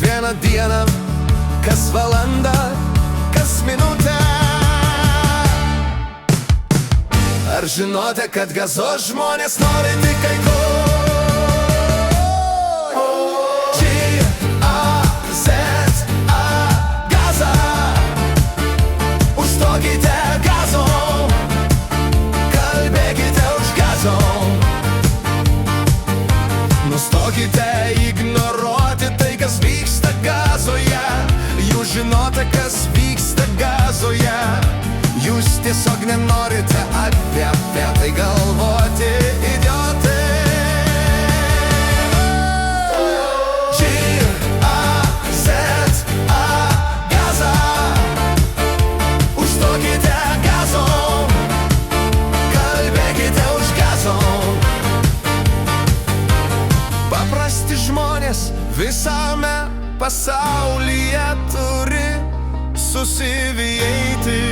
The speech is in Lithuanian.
kiekvieną dieną, kas valandą, kas minutę. Ar žinote, kad Gazos žmonės nori tik kai ko? G-A-Z-A, Gaza. Užstokite Gazon, kalbėkite už Gazon. Nustokite ignoruoti tai, kas vyksta Gazoje. Jūs žinote, kas vyksta Gazoje. Jūs tiesiog nenorite apie tai galvoti, idiotai. G-A-Z-A, Gaza. Užstokite Gazon, kalbėkite už Gazon. Paprasti žmonės visame pasaulyje turi susivieiti.